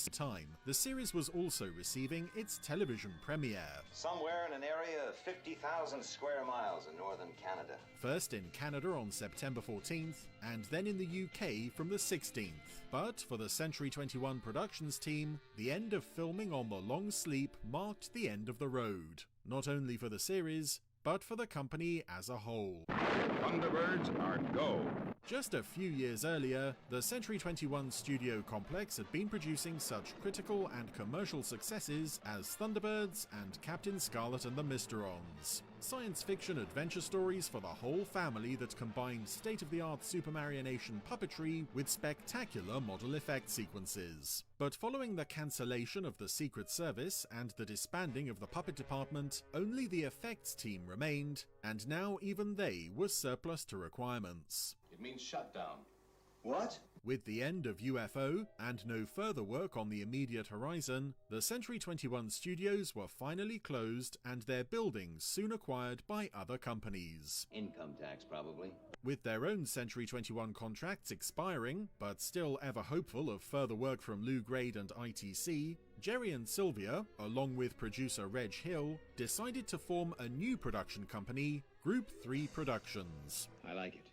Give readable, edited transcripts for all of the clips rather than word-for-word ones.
time, the series was also receiving its television premiere. Somewhere in an area of 50,000 square miles in northern Canada. First in Canada on September 14th, and then in the UK from the 16th. But for the Century 21 Productions team, the end of filming on The Long Sleep marked the end of the road. Not only for the series, but for the company as a whole. Thunderbirds are go! Just a few years earlier, the Century 21 studio complex had been producing such critical and commercial successes as Thunderbirds and Captain Scarlet and the Mysterons. Science fiction adventure stories for the whole family that combined state-of-the-art supermarionation puppetry with spectacular model effect sequences. But following the cancellation of the Secret Service and the disbanding of the puppet department, only the effects team remained, and now even they were surplus to requirements. It means shutdown. What? With the end of UFO and no further work on the immediate horizon, the Century 21 studios were finally closed and their buildings soon acquired by other companies. Income tax, probably. With their own Century 21 contracts expiring, but still ever hopeful of further work from Lou Grade and ITC, Jerry and Sylvia, along with producer Reg Hill, decided to form a new production company, Group 3 Productions. I like it.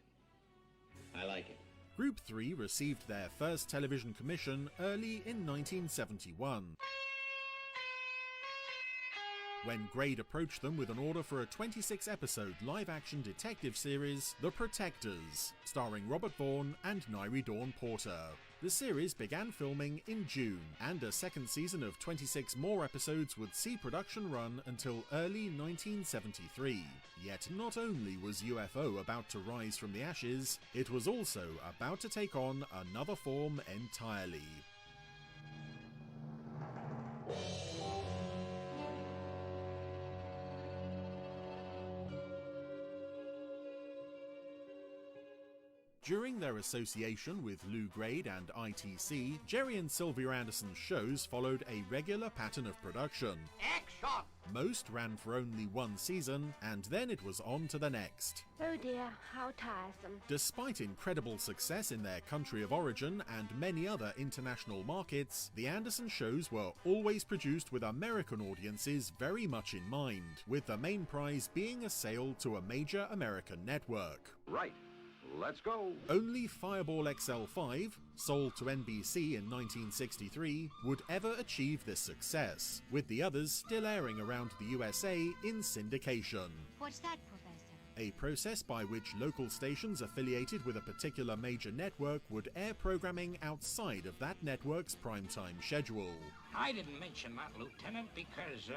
I like it. Group 3 received their first television commission early in 1971. When Grade approached them with an order for a 26-episode live-action detective series, The Protectors, starring Robert Vaughn and Nairi Dawn Porter. The series began filming in June, and a second season of 26 more episodes would see production run until early 1973. Yet not only was UFO about to rise from the ashes, it was also about to take on another form entirely. During their association with Lou Grade and ITC, Jerry and Sylvia Anderson's shows followed a regular pattern of production. Action! Most ran for only one season, and then it was on to the next. Oh dear, how tiresome. Despite incredible success in their country of origin and many other international markets, the Anderson shows were always produced with American audiences very much in mind, with the main prize being a sale to a major American network. Right. Let's go! Only Fireball XL5, sold to NBC in 1963, would ever achieve this success, with the others still airing around the USA in syndication. What's that, Professor? A process by which local stations affiliated with a particular major network would air programming outside of that network's primetime schedule. I didn't mention that, Lieutenant, because,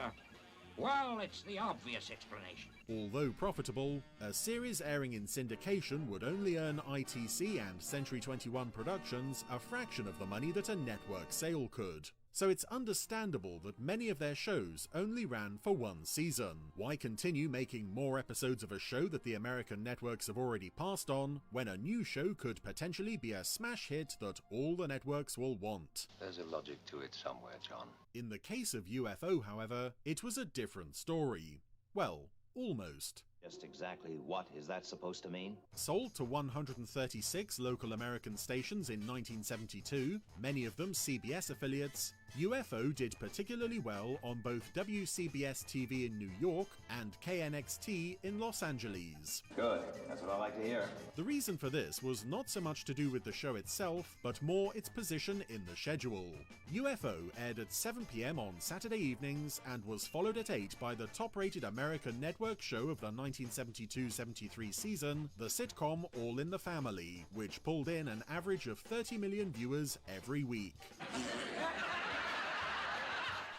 well, it's the obvious explanation. Although profitable, a series airing in syndication would only earn ITC and Century 21 Productions a fraction of the money that a network sale could. So it's understandable that many of their shows only ran for one season. Why continue making more episodes of a show that the American networks have already passed on, when a new show could potentially be a smash hit that all the networks will want? There's a logic to it somewhere, John. In the case of UFO, however, it was a different story. Well, almost. Just exactly what is that supposed to mean? Sold to 136 local American stations in 1972, many of them CBS affiliates, UFO did particularly well on both WCBS TV in New York and KNXT in Los Angeles. Good. That's what I like to hear. The reason for this was not so much to do with the show itself, but more its position in the schedule. UFO aired at 7 p.m. on Saturday evenings and was followed at 8 by the top-rated American network show of the 1972-73 season, the sitcom All in the Family, which pulled in an average of 30 million viewers every week.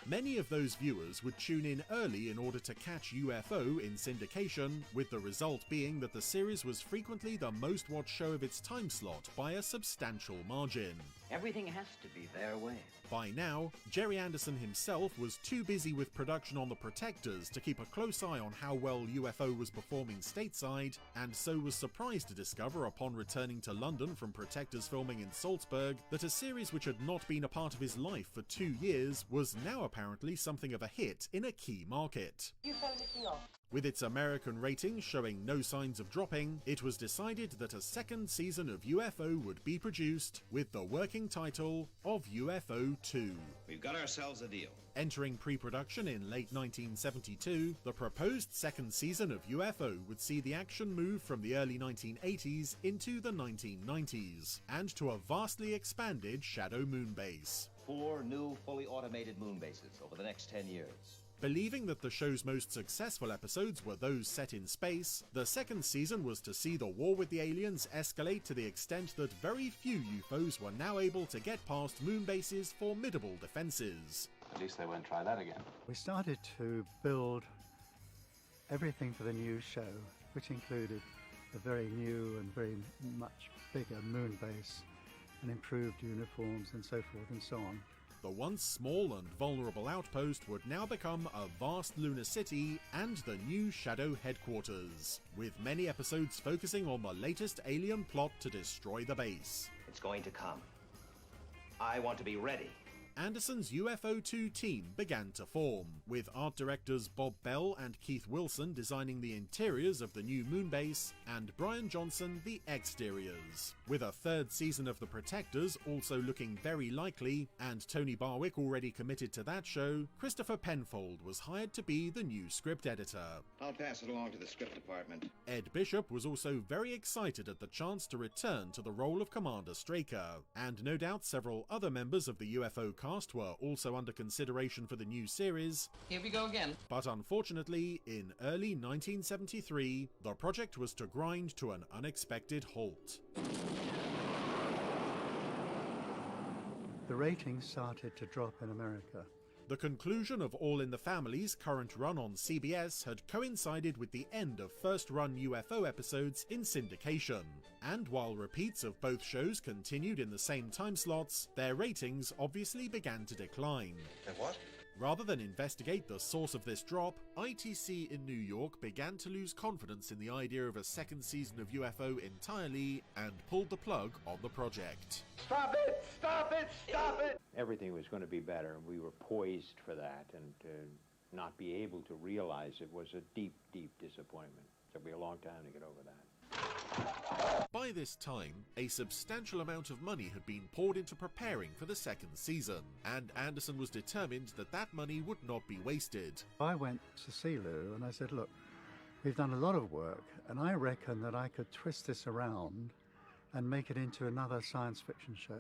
Many of those viewers would tune in early in order to catch UFO in syndication, with the result being that the series was frequently the most watched show of its time slot by a substantial margin. Everything has to be their way. By now, Jerry Anderson himself was too busy with production on The Protectors to keep a close eye on how well UFO was performing stateside, and so was surprised to discover upon returning to London from Protectors filming in Salzburg that a series which had not been a part of his life for 2 years was now apparently something of a hit in a key market. You fell missing off. With its American ratings showing no signs of dropping, it was decided that a second season of UFO would be produced, with the working title of UFO 2. We've got ourselves a deal. Entering pre-production in late 1972, the proposed second season of UFO would see the action move from the early 1980s into the 1990s, and to a vastly expanded shadow moon base. 4 new, fully automated moon bases over the next 10 years. Believing that the show's most successful episodes were those set in space, the second season was to see the war with the aliens escalate to the extent that very few UFOs were now able to get past moon base's formidable defenses. At least they won't try that again. We started to build everything for the new show, which included a very new and very much bigger moon base and improved uniforms and so forth and so on. The once small and vulnerable outpost would now become a vast lunar city and the new Shadow headquarters, with many episodes focusing on the latest alien plot to destroy the base. It's going to come. I want to be ready. Anderson's UFO 2 team began to form, with art directors Bob Bell and Keith Wilson designing the interiors of the new moon base, and Brian Johnson the exteriors. With a third season of The Protectors also looking very likely, and Tony Barwick already committed to that show, Christopher Penfold was hired to be the new script editor. I'll pass it along to the script department. Ed Bishop was also very excited at the chance to return to the role of Commander Straker, and no doubt several other members of the UFO cast were also under consideration for the new series. Here we go again. But unfortunately, in early 1973, the project was to grind to an unexpected halt. The ratings started to drop in America. The conclusion of All in the Family's current run on CBS had coincided with the end of first-run UFO episodes in syndication, and while repeats of both shows continued in the same time slots, their ratings obviously began to decline. And what? Rather than investigate the source of this drop, ITC in New York began to lose confidence in the idea of a second season of UFO entirely and pulled the plug on the project. Stop it! Stop it! Stop it! Everything was going to be better. We were poised for that, and to not be able to realize it was a deep, deep disappointment. It took me a long time to get over that. By this time, a substantial amount of money had been poured into preparing for the second season, and Anderson was determined that that money would not be wasted. I went to see Lou and I said, look, we've done a lot of work and I reckon that I could twist this around and make it into another science fiction show.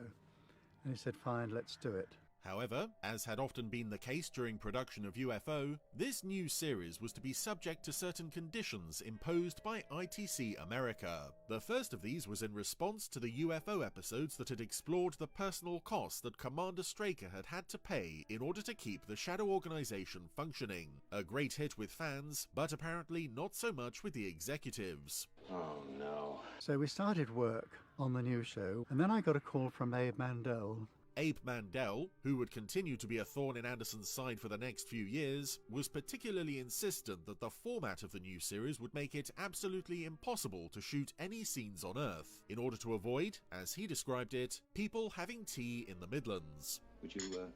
And he said, fine, let's do it. However, as had often been the case during production of UFO, this new series was to be subject to certain conditions imposed by ITC America. The first of these was in response to the UFO episodes that had explored the personal costs that Commander Straker had had to pay in order to keep the Shadow organization functioning. A great hit with fans, but apparently not so much with the executives. Oh, no. So we started work on the new show, and then I got a call from Abe Mandel. Abe Mandel, who would continue to be a thorn in Anderson's side for the next few years, was particularly insistent that the format of the new series would make it absolutely impossible to shoot any scenes on Earth, in order to avoid, as he described it, people having tea in the Midlands. Would you,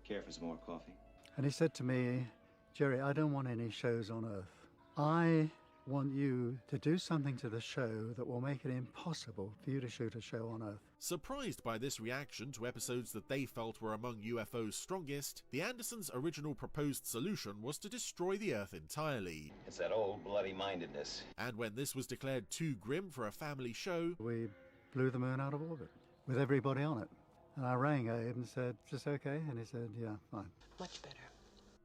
care for some more coffee? And he said to me, Jerry, I don't want any shows on Earth. I want you to do something to the show that will make it impossible for you to shoot a show on Earth. Surprised by this reaction to episodes that they felt were among UFO's strongest, the Andersons' original proposed solution was to destroy the Earth entirely. It's that old bloody-mindedness. And when this was declared too grim for a family show, We blew the moon out of orbit with everybody on it. And I rang Abe and said, is this okay? And he said, yeah, fine. Much better.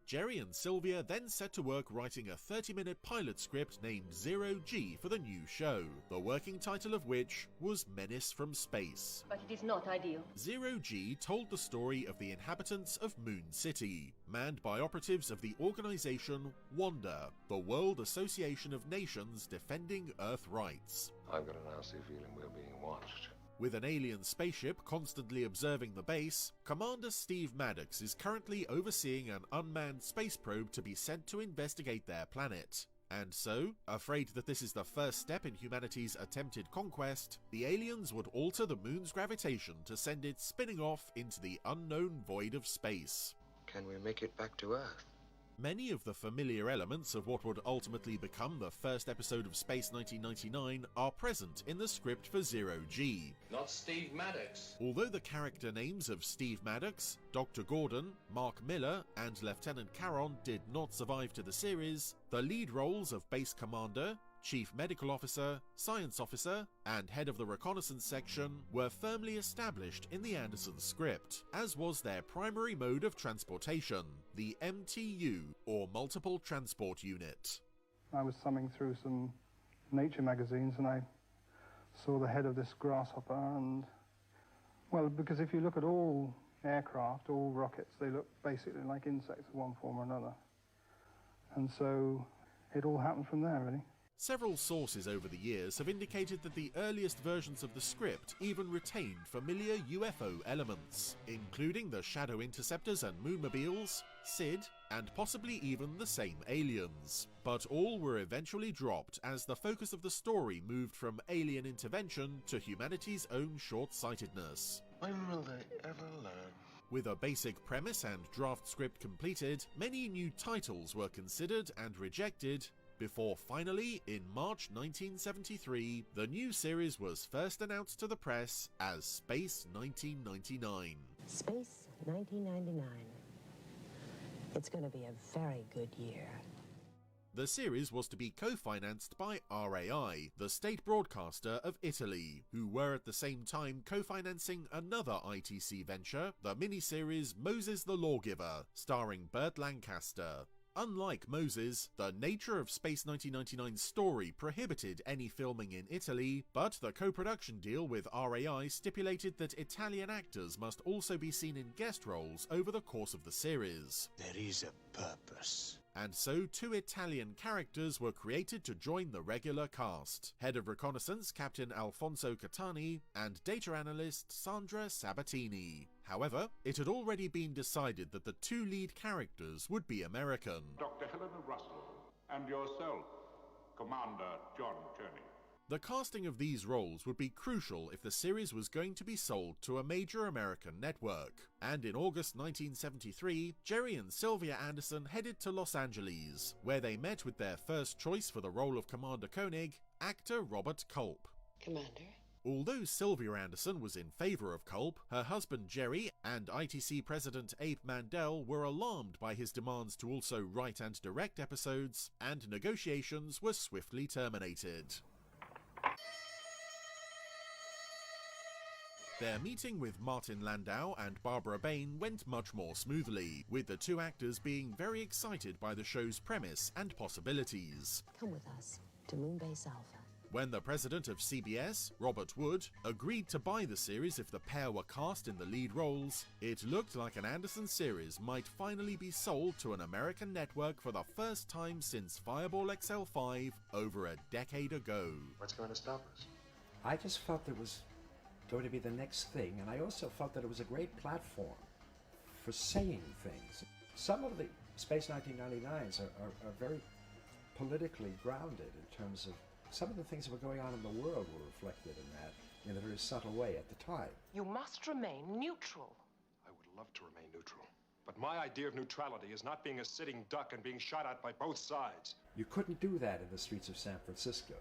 Jerry and Sylvia then set to work writing a 30-minute pilot script named Zero G for the new show, the working title of which was Menace from Space. But it is not ideal. Zero G told the story of the inhabitants of Moon City, manned by operatives of the organization WANDA, the World Association of Nations Defending Earth Rights. I've got a nasty feeling we're being watched. With an alien spaceship constantly observing the base, Commander Steve Maddox is currently overseeing an unmanned space probe to be sent to investigate their planet. And so, afraid that this is the first step in humanity's attempted conquest, the aliens would alter the moon's gravitation to send it spinning off into the unknown void of space. Can we make it back to Earth? Many of the familiar elements of what would ultimately become the first episode of Space 1999 are present in the script for Zero G. Not Steve Maddox. Although the character names of Steve Maddox, Dr. Gordon, Mark Miller, and Lieutenant Caron did not survive to the series, the lead roles of Base Commander, Chief Medical Officer, Science Officer, and Head of the Reconnaissance Section were firmly established in the Anderson script, as was their primary mode of transportation, the MTU, or Multiple Transport Unit. I was thumbing through some nature magazines and I saw the head of this grasshopper and, well, because if you look at all aircraft, all rockets, they look basically like insects of one form or another. And so it all happened from there, really. Several sources over the years have indicated that the earliest versions of the script even retained familiar UFO elements, including the Shadow Interceptors and Moonmobiles, SID, and possibly even the same aliens. But all were eventually dropped as the focus of the story moved from alien intervention to humanity's own short-sightedness. When will they ever learn? With a basic premise and draft script completed, many new titles were considered and rejected, before finally, in March 1973, the new series was first announced to the press as Space 1999. Space 1999. It's going to be a very good year. The series was to be co-financed by RAI, the state broadcaster of Italy, who were at the same time co-financing another ITC venture, the miniseries Moses the Lawgiver, starring Burt Lancaster. Unlike Moses, the nature of Space 1999's story prohibited any filming in Italy, but the co-production deal with RAI stipulated that Italian actors must also be seen in guest roles over the course of the series. There is a purpose. And so 2 Italian characters were created to join the regular cast: Head of Reconnaissance Captain Alfonso Catani and data analyst Sandra Sabatini. However, it had already been decided that the 2 lead characters would be American. Dr. Helena Russell, and yourself, Commander John Cherney. The casting of these roles would be crucial if the series was going to be sold to a major American network. And in August 1973, Jerry and Sylvia Anderson headed to Los Angeles, where they met with their first choice for the role of Commander Koenig, actor Robert Culp. Commander? Although Sylvia Anderson was in favor of Culp, her husband Jerry and ITC President Abe Mandel were alarmed by his demands to also write and direct episodes, and negotiations were swiftly terminated. Their meeting with Martin Landau and Barbara Bain went much more smoothly, with the 2 actors being very excited by the show's premise and possibilities. Come with us to Moonbase Alpha. When the president of CBS, Robert Wood, agreed to buy the series if the pair were cast in the lead roles, it looked like an Anderson series might finally be sold to an American network for the first time since Fireball XL5 over a decade ago. What's going to stop us? I just felt it was going to be the next thing, and I also felt that it was a great platform for saying things. Some of the Space 1999s are very politically grounded in terms of some of the things that were going on in the world were reflected in that in a very subtle way at the time. You must remain neutral. I would love to remain neutral. But my idea of neutrality is not being a sitting duck and being shot at by both sides. You couldn't do that in the streets of San Francisco.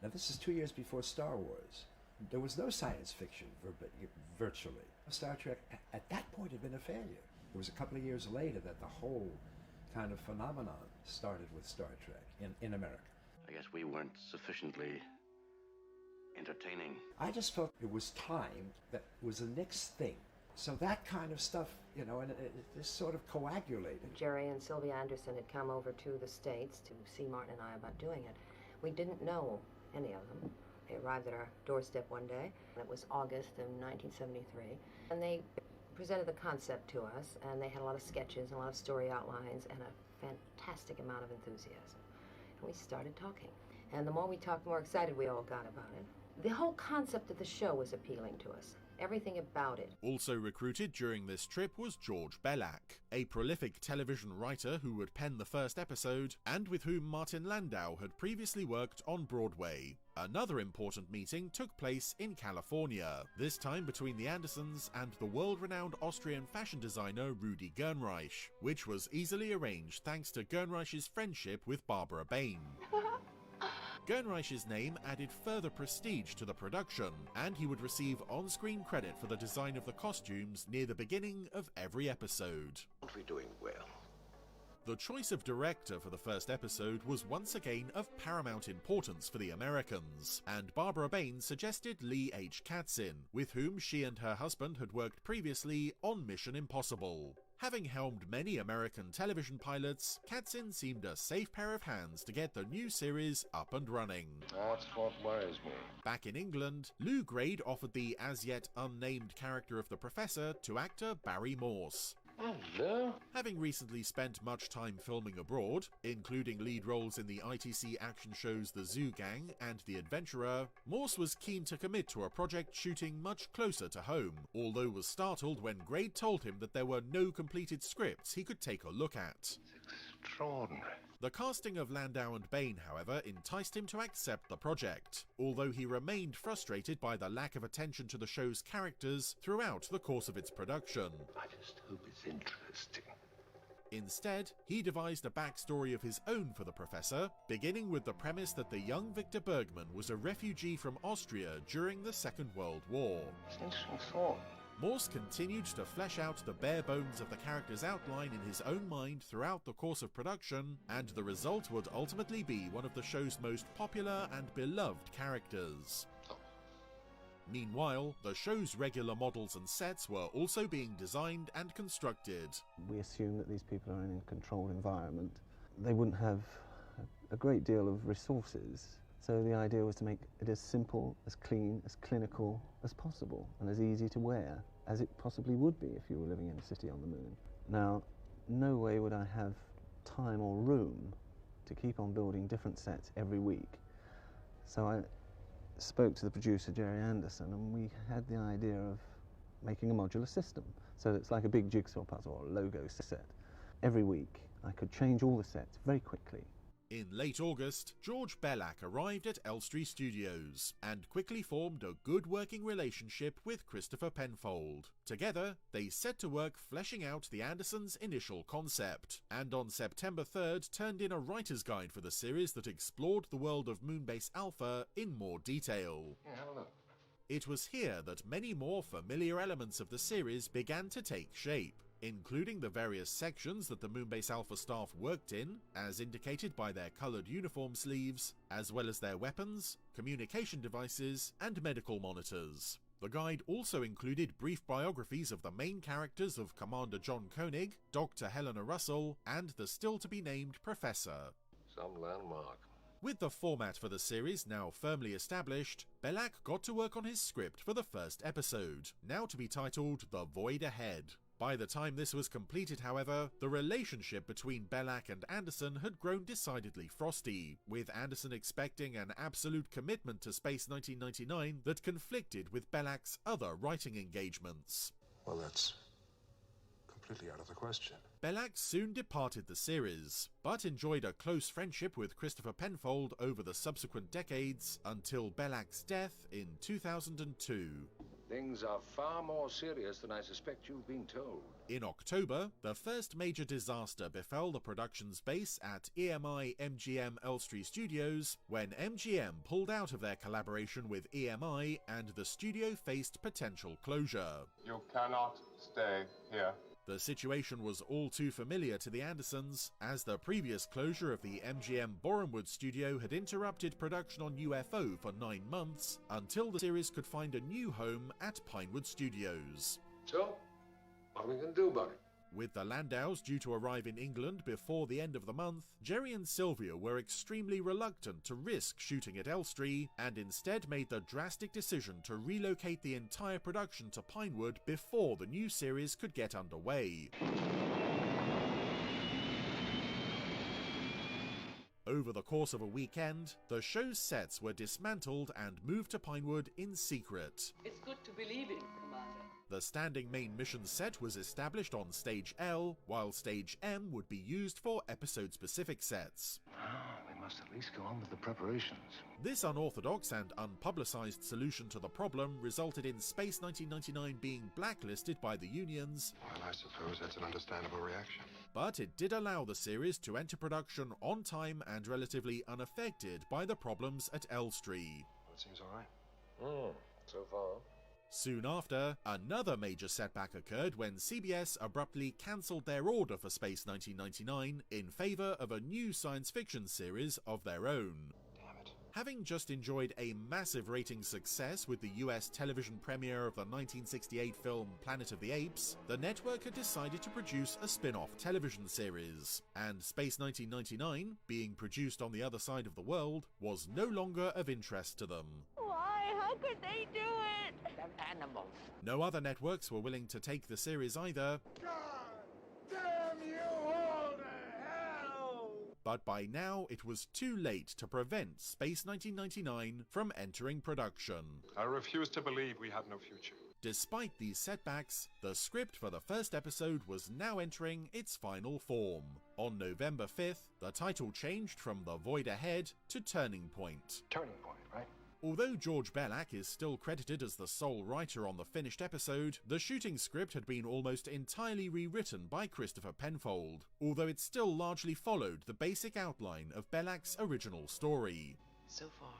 Now, this is 2 years before Star Wars. There was no science fiction, virtually. Star Trek, at that point, had been a failure. It was a couple of years later that the whole kind of phenomenon started with Star Trek in America. I guess we weren't sufficiently entertaining. I just felt it was time that was the next thing. So that kind of stuff, you know, and it just sort of coagulated. Jerry and Sylvia Anderson had come over to the States to see Martin and I about doing it. We didn't know any of them. They arrived at our doorstep one day. It was August of 1973. And they presented the concept to us, and they had a lot of sketches and a lot of story outlines and a fantastic amount of enthusiasm. And we started talking. And the more we talked, the more excited we all got about it. The whole concept of the show was appealing to us. everything about it. Also recruited during this trip was George Bellac, a prolific television writer who would pen the first episode and with whom Martin Landau had previously worked on Broadway. Another important meeting took place in California, this time between the Andersons and the world-renowned Austrian fashion designer Rudi Gernreich, which was easily arranged thanks to Gernreich's friendship with Barbara Bain. Gernreich's name added further prestige to the production, and he would receive on-screen credit for the design of the costumes near the beginning of every episode. Aren't we doing well? The choice of director for the first episode was once again of paramount importance for the Americans, and Barbara Bain suggested Lee H. Katzin, with whom she and her husband had worked previously on Mission Impossible. Having helmed many American television pilots, Katzin seemed a safe pair of hands to get the new series up and running. That's what worries me. Back in England, Lou Grade offered the as-yet unnamed character of the Professor to actor Barry Morse. Hello? Having recently spent much time filming abroad, including lead roles in the ITC action shows The Zoo Gang and The Adventurer, Morse was keen to commit to a project shooting much closer to home, although was startled when Grade told him that there were no completed scripts he could take a look at. It's extraordinary. The casting of Landau and Bain, however, enticed him to accept the project, although he remained frustrated by the lack of attention to the show's characters throughout the course of its production. I just hope it's interesting. Instead, he devised a backstory of his own for the Professor, beginning with the premise that the young Victor Bergman was a refugee from Austria during the Second World War. It's an interesting thought. Morse continued to flesh out the bare bones of the character's outline in his own mind throughout the course of production, and the result would ultimately be one of the show's most popular and beloved characters. Meanwhile, the show's regular models and sets were also being designed and constructed. We assume that these people are in a controlled environment. They wouldn't have a great deal of resources. So the idea was to make it as simple, as clean, as clinical as possible, and as easy to wear as it possibly would be if you were living in a city on the moon. Now, no way would I have time or room to keep on building different sets every week. So I spoke to the producer, Jerry Anderson, and we had the idea of making a modular system. So it's like a big jigsaw puzzle or a Lego set. Every week, I could change all the sets very quickly. In late August, George Bellac arrived at Elstree Studios and quickly formed a good working relationship with Christopher Penfold. Together, they set to work fleshing out the Andersons' initial concept, and on September 3rd turned in a writer's guide for the series that explored the world of Moonbase Alpha in more detail. Yeah, have a look. It was here that many more familiar elements of the series began to take shape, including the various sections that the Moonbase Alpha staff worked in, as indicated by their coloured uniform sleeves, as well as their weapons, communication devices, and medical monitors. The guide also included brief biographies of the main characters of Commander John Koenig, Dr. Helena Russell, and the still-to-be-named Professor. Some landmark. With the format for the series now firmly established, Bellac got to work on his script for the first episode, now to be titled The Void Ahead. By the time this was completed, however, the relationship between Bellac and Anderson had grown decidedly frosty, with Anderson expecting an absolute commitment to Space 1999 that conflicted with Bellac's other writing engagements. Well, that's completely out of the question. Bellac soon departed the series, but enjoyed a close friendship with Christopher Penfold over the subsequent decades until Bellac's death in 2002. Things are far more serious than I suspect you've been told. In October, the first major disaster befell the production's base at EMI MGM Elstree Studios when MGM pulled out of their collaboration with EMI and the studio faced potential closure. You cannot stay here. The situation was all too familiar to the Andersons, as the previous closure of the MGM Borehamwood studio had interrupted production on UFO for 9 months, until the series could find a new home at Pinewood Studios. So, what are we going to do about it? With the Landaus due to arrive in England before the end of the month, Jerry and Sylvia were extremely reluctant to risk shooting at Elstree, and instead made the drastic decision to relocate the entire production to Pinewood before the new series could get underway. Over the course of a weekend, the show's sets were dismantled and moved to Pinewood in secret. It's good to believe in, Commander. The standing main mission set was established on Stage L, while Stage M would be used for episode-specific sets. We must at least go on with the preparations. This unorthodox and unpublicized solution to the problem resulted in Space 1999 being blacklisted by the unions. Well, I suppose that's an understandable reaction. But it did allow the series to enter production on time and relatively unaffected by the problems at Elstree. Well, it seems all right. So far. Soon after, another major setback occurred when CBS abruptly cancelled their order for Space 1999 in favour of a new science fiction series of their own. Damn it. Having just enjoyed a massive ratings success with the US television premiere of the 1968 film Planet of the Apes, the network had decided to produce a spin-off television series, and Space 1999, being produced on the other side of the world, was no longer of interest to them. Why? How could they do it? They're animals. No other networks were willing to take the series either. God damn you all to hell! But by now, it was too late to prevent Space 1999 from entering production. I refuse to believe we have no future. Despite these setbacks, the script for the first episode was now entering its final form. On November 5th, the title changed from The Void Ahead to Turning Point. Turning point, right? Although George Bellac is still credited as the sole writer on the finished episode, the shooting script had been almost entirely rewritten by Christopher Penfold, although it still largely followed the basic outline of Bellac's original story. So far.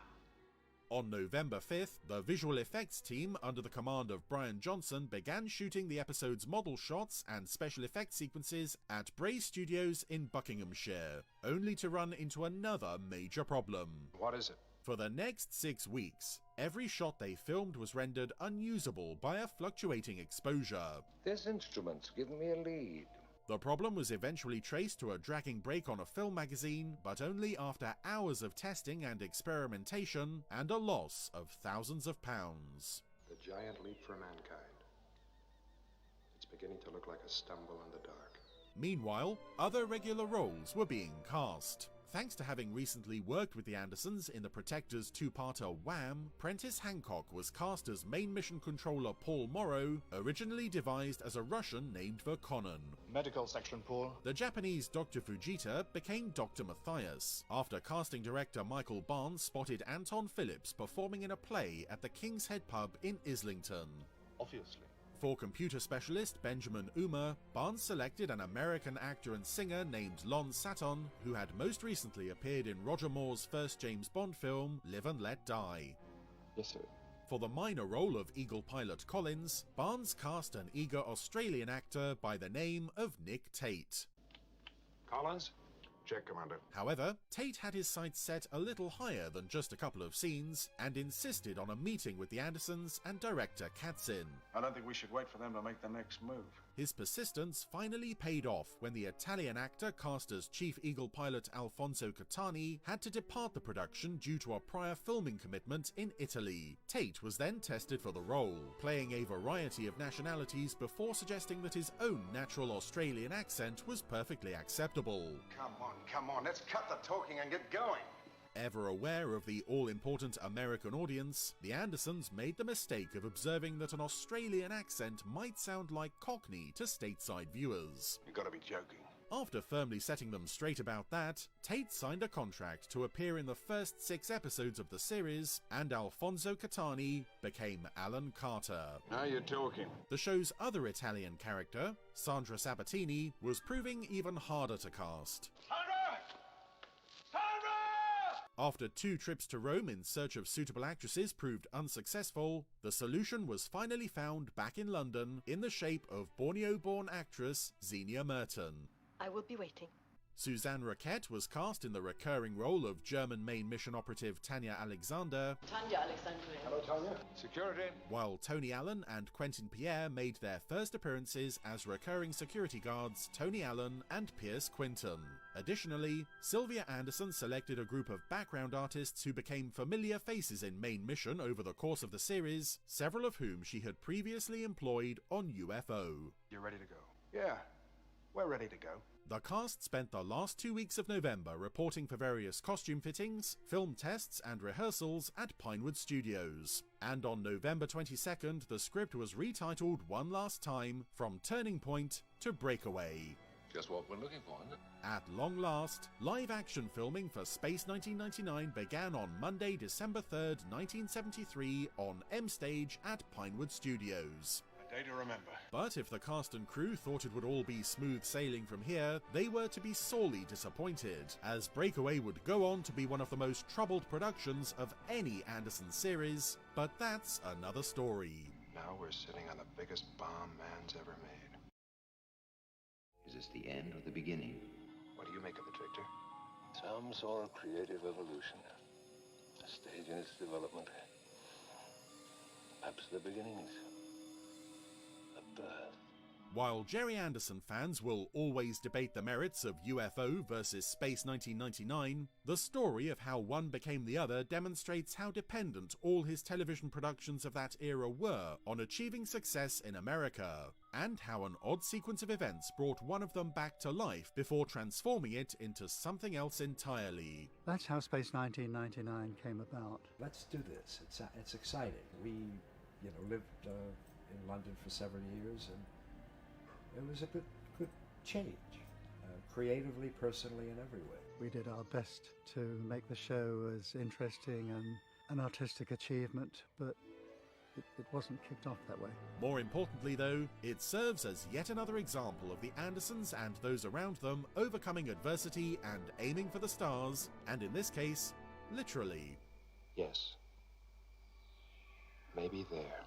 On November 5th, the visual effects team under the command of Brian Johnson began shooting the episode's model shots and special effects sequences at Bray Studios in Buckinghamshire, only to run into another major problem. What is it? For the next 6 weeks, every shot they filmed was rendered unusable by a fluctuating exposure. This instrument's given me a lead. The problem was eventually traced to a dragging break on a film magazine, but only after hours of testing and experimentation and a loss of thousands of pounds. The giant leap for mankind. It's beginning to look like a stumble in the dark. Meanwhile, other regular roles were being cast. Thanks to having recently worked with the Andersons in the Protector's two-parter Wham, Prentice Hancock was cast as main mission controller Paul Morrow, originally devised as a Russian named Verkonnen. Medical section, Paul. The Japanese Dr. Fujita became Dr. Matthias, after casting director Michael Barnes spotted Anton Phillips performing in a play at the King's Head pub in Islington. Obviously. For computer specialist Benjamin Uma, Barnes selected an American actor and singer named Lon Saton, who had most recently appeared in Roger Moore's first James Bond film, Live and Let Die. Yes, sir. For the minor role of Eagle Pilot Collins, Barnes cast an eager Australian actor by the name of Nick Tate. Collins? Check, Commander. However, Tate had his sights set a little higher than just a couple of scenes, and insisted on a meeting with the Andersons and director Katzin. I don't think we should wait for them to make the next move. His persistence finally paid off when the Italian actor cast as Chief Eagle pilot Alfonso Catani had to depart the production due to a prior filming commitment in Italy. Tate was then tested for the role, playing a variety of nationalities before suggesting that his own natural Australian accent was perfectly acceptable. Come on, let's cut the talking and get going. Ever aware of the all-important American audience, the Andersons made the mistake of observing that an Australian accent might sound like Cockney to stateside viewers. You gotta be joking. After firmly setting them straight about that, Tate signed a contract to appear in the first 6 episodes of the series, and Alfonso Catani became Alan Carter. Now you're talking. The show's other Italian character, Sandra Sabatini, was proving even harder to cast. After 2 trips to Rome in search of suitable actresses proved unsuccessful, the solution was finally found back in London in the shape of Borneo-born actress Xenia Merton. I will be waiting. Suzanne Roquette was cast in the recurring role of German main mission operative Tanya Alexander. Tanya Alexander. Hello, Tanya. Security. While Tony Allen and Quentin Pierre made their first appearances as recurring security guards Tony Allen and Pierce Quinton. Additionally, Sylvia Anderson selected a group of background artists who became familiar faces in main mission over the course of the series, several of whom she had previously employed on UFO. You ready to go? Yeah. We're ready to go. The cast spent the last 2 weeks of November reporting for various costume fittings, film tests and rehearsals at Pinewood Studios. And on November 22nd, the script was retitled one last time from Turning Point to Breakaway. Just what we're looking for, isn't it? At long last, live-action filming for Space 1999 began on Monday, December 3rd, 1973 on M-Stage at Pinewood Studios. A day to remember. But if the cast and crew thought it would all be smooth sailing from here, they were to be sorely disappointed, as Breakaway would go on to be one of the most troubled productions of any Anderson series, but that's another story. Now we're sitting on the biggest bomb man's ever made. Is this the end or the beginning? What do you make of it, Victor? Some sort of creative evolution. A stage in its development. Perhaps the beginnings. A birth. While Jerry Anderson fans will always debate the merits of UFO versus Space 1999, the story of how one became the other demonstrates how dependent all his television productions of that era were on achieving success in America, and how an odd sequence of events brought one of them back to life before transforming it into something else entirely. That's how Space 1999 came about. Let's do this. It's exciting. We, lived in London for several years, and it was a good change, creatively, personally, and every way. We did our best to make the show as interesting and an artistic achievement, but it wasn't kicked off that way. More importantly, though, it serves as yet another example of the Andersons and those around them overcoming adversity and aiming for the stars, and in this case, literally. Yes. Maybe there.